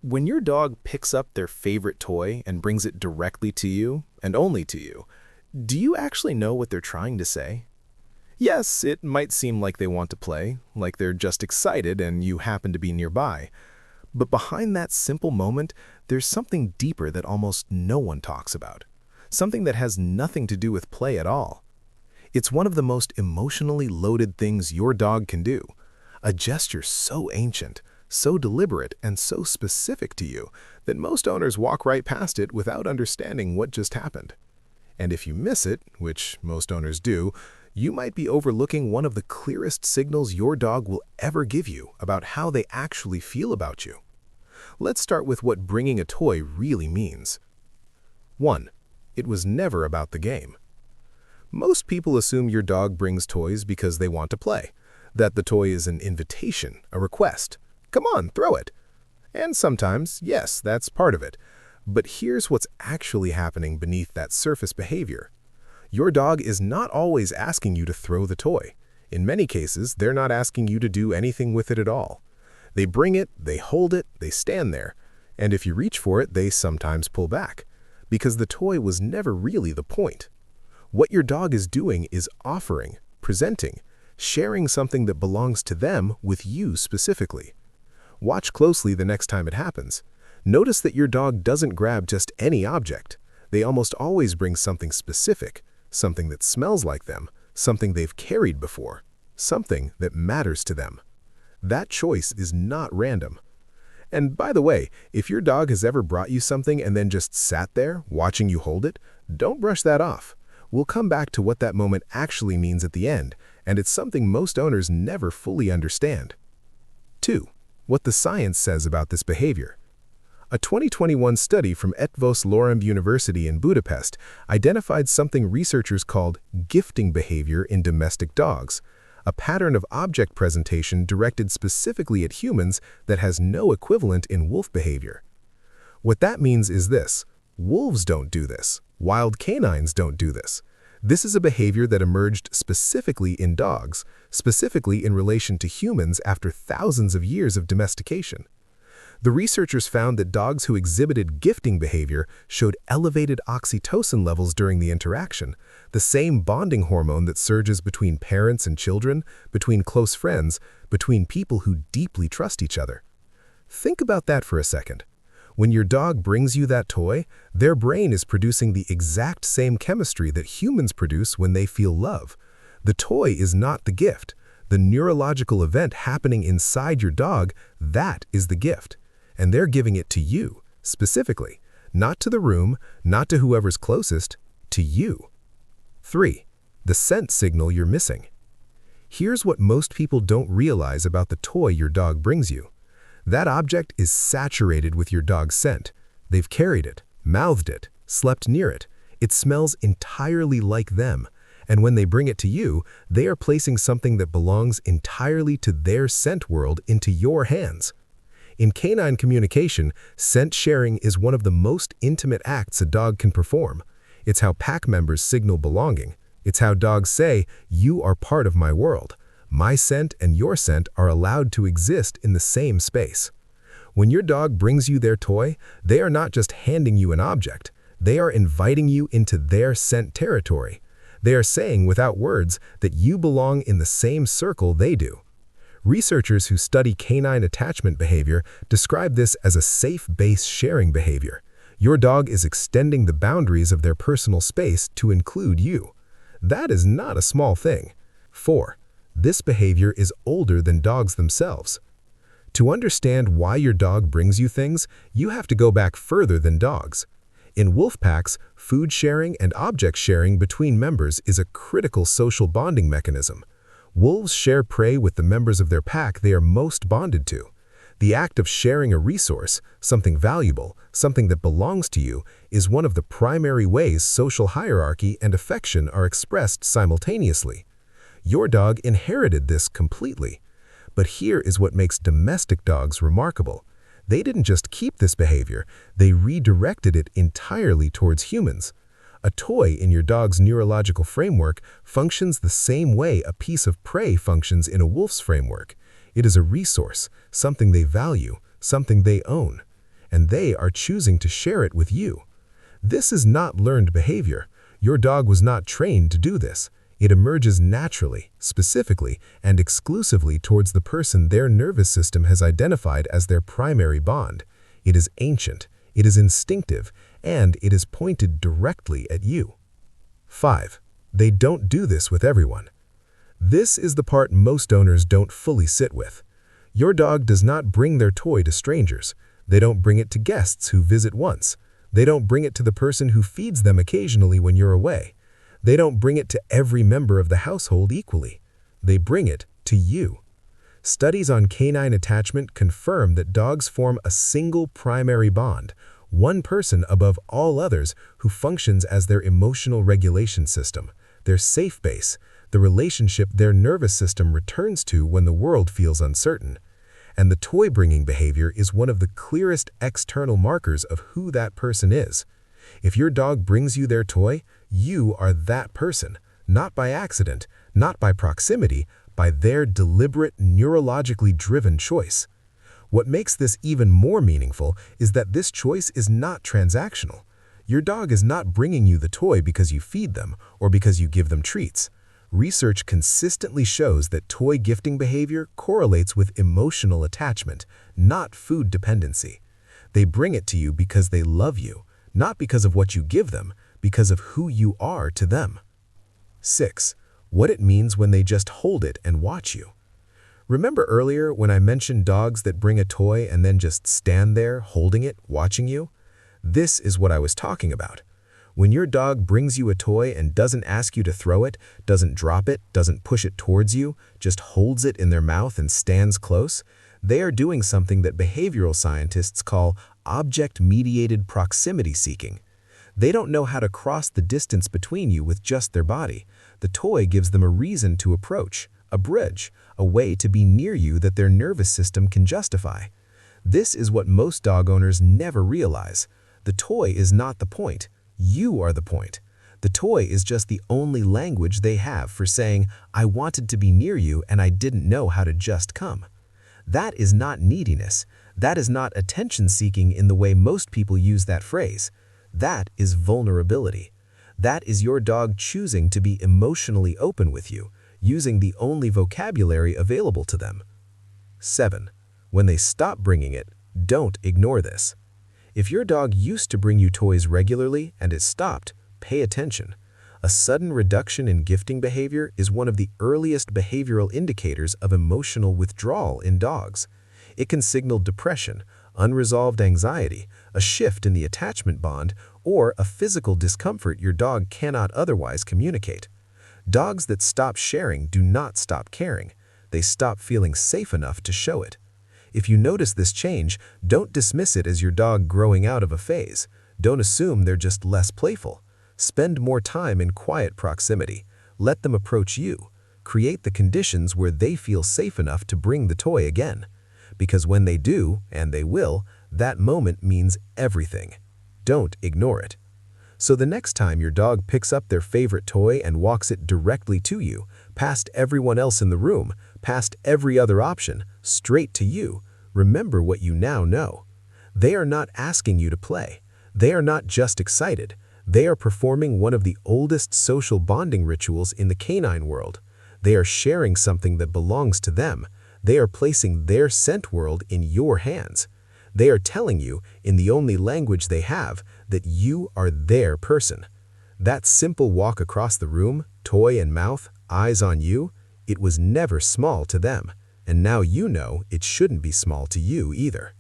When your dog picks up their favorite toy and brings it directly to you, and only to you, do you actually know what they're trying to say? Yes, it might seem like they want to play, like they're just excited and you happen to be nearby. But behind that simple moment, there's something deeper that almost no one talks about. Something that has nothing to do with play at all. It's one of the most emotionally loaded things your dog can do. A gesture so ancient, so deliberate, and so specific to you that most owners walk right past it without understanding what just happened. And if you miss it, which most owners do, you might be overlooking one of the clearest signals your dog will ever give you about how they actually feel about you. Let's start with what bringing a toy really means. 1. It was never about the game. Most people assume your dog brings toys because they want to play, that the toy is an invitation, a request. Come on, throw it. And sometimes, yes, that's part of it. But here's what's actually happening beneath that surface behavior. Your dog is not always asking you to throw the toy. In many cases, they're not asking you to do anything with it at all. They bring it, they hold it, they stand there. And if you reach for it, they sometimes pull back. Because the toy was never really the point. What your dog is doing is offering, presenting, sharing something that belongs to them with you specifically. Watch closely the next time it happens. Notice that your dog doesn't grab just any object. They almost always bring something specific, something that smells like them, something they've carried before, something that matters to them. That choice is not random. And by the way, if your dog has ever brought you something and then just sat there, watching you hold it, don't brush that off. We'll come back to what that moment actually means at the end, and it's something most owners never fully understand. 2. What the science says about this behavior. A 2021 study from Eötvös Loránd University in Budapest identified something researchers called gifting behavior in domestic dogs, a pattern of object presentation directed specifically at humans that has no equivalent in wolf behavior. What that means is this: wolves don't do this. Wild canines don't do this. This is a behavior that emerged specifically in dogs, specifically in relation to humans after thousands of years of domestication. The researchers found that dogs who exhibited gifting behavior showed elevated oxytocin levels during the interaction, the same bonding hormone that surges between parents and children, between close friends, between people who deeply trust each other. Think about that for a second. When your dog brings you that toy, their brain is producing the exact same chemistry that humans produce when they feel love. The toy is not the gift. The neurological event happening inside your dog, that is the gift. And they're giving it to you, specifically. Not to the room, not to whoever's closest, to you. 3. The scent signal you're missing. Here's what most people don't realize about the toy your dog brings you. That object is saturated with your dog's scent. They've carried it, mouthed it, slept near it. It smells entirely like them. And when they bring it to you, they are placing something that belongs entirely to their scent world into your hands. In canine communication, scent sharing is one of the most intimate acts a dog can perform. It's how pack members signal belonging. It's how dogs say, "You are part of my world. My scent and your scent are allowed to exist in the same space." When your dog brings you their toy, they are not just handing you an object. They are inviting you into their scent territory. They are saying without words that you belong in the same circle they do. Researchers who study canine attachment behavior describe this as a safe base sharing behavior. Your dog is extending the boundaries of their personal space to include you. That is not a small thing. 4. This behavior is older than dogs themselves. To understand why your dog brings you things, you have to go back further than dogs. In wolf packs, food sharing and object sharing between members is a critical social bonding mechanism. Wolves share prey with the members of their pack they are most bonded to. The act of sharing a resource, something valuable, something that belongs to you, is one of the primary ways social hierarchy and affection are expressed simultaneously. Your dog inherited this completely. But here is what makes domestic dogs remarkable. They didn't just keep this behavior, they redirected it entirely towards humans. A toy in your dog's neurological framework functions the same way a piece of prey functions in a wolf's framework. It is a resource, something they value, something they own. and they are choosing to share it with you. This is not learned behavior. Your dog was not trained to do this. It emerges naturally, specifically, and exclusively towards the person their nervous system has identified as their primary bond. It is ancient, it is instinctive, and it is pointed directly at you. 5. They don't do this with everyone. This is the part most owners don't fully sit with. Your dog does not bring their toy to strangers. They don't bring it to guests who visit once. They don't bring it to the person who feeds them occasionally when you're away. They don't bring it to every member of the household equally. They bring it to you. Studies on canine attachment confirm that dogs form a single primary bond, one person above all others who functions as their emotional regulation system, their safe base, the relationship their nervous system returns to when the world feels uncertain. And the toy-bringing behavior is one of the clearest external markers of who that person is. If your dog brings you their toy, you are that person, not by accident, not by proximity, by their deliberate, neurologically driven choice. What makes this even more meaningful is that this choice is not transactional. Your dog is not bringing you the toy because you feed them or because you give them treats. Research consistently shows that toy gifting behavior correlates with emotional attachment, not food dependency. They bring it to you because they love you, not because of what you give them, because of who you are to them. 6. What it means when they just hold it and watch you. Remember earlier when I mentioned dogs that bring a toy and then just stand there holding it, watching you? This is what I was talking about. When your dog brings you a toy and doesn't ask you to throw it, doesn't drop it, doesn't push it towards you, just holds it in their mouth and stands close, they are doing something that behavioral scientists call object-mediated proximity seeking. They don't know how to cross the distance between you with just their body. The toy gives them a reason to approach, a bridge, a way to be near you that their nervous system can justify. This is what most dog owners never realize. The toy is not the point. You are the point. The toy is just the only language they have for saying, I wanted to be near you and I didn't know how to just come. That is not neediness. That is not attention-seeking in the way most people use that phrase. That is vulnerability. That is your dog choosing to be emotionally open with you, using the only vocabulary available to them. 7. When they stop bringing it, don't ignore this. If your dog used to bring you toys regularly and it stopped, pay attention. A sudden reduction in gifting behavior is one of the earliest behavioral indicators of emotional withdrawal in dogs. It can signal depression, unresolved anxiety, a shift in the attachment bond, or a physical discomfort your dog cannot otherwise communicate. Dogs that stop sharing do not stop caring. They stop feeling safe enough to show it. If you notice this change, don't dismiss it as your dog growing out of a phase. Don't assume they're just less playful. Spend more time in quiet proximity. Let them approach you. Create the conditions where they feel safe enough to bring the toy again. Because when they do, and they will, that moment means everything. Don't ignore it. So the next time your dog picks up their favorite toy and walks it directly to you, past everyone else in the room, past every other option, straight to you, remember what you now know. They are not asking you to play. They are not just excited. They are performing one of the oldest social bonding rituals in the canine world. They are sharing something that belongs to them. They are placing their scent world in your hands. They are telling you, in the only language they have, that you are their person. That simple walk across the room, toy in mouth, eyes on you, it was never small to them. And now you know it shouldn't be small to you either.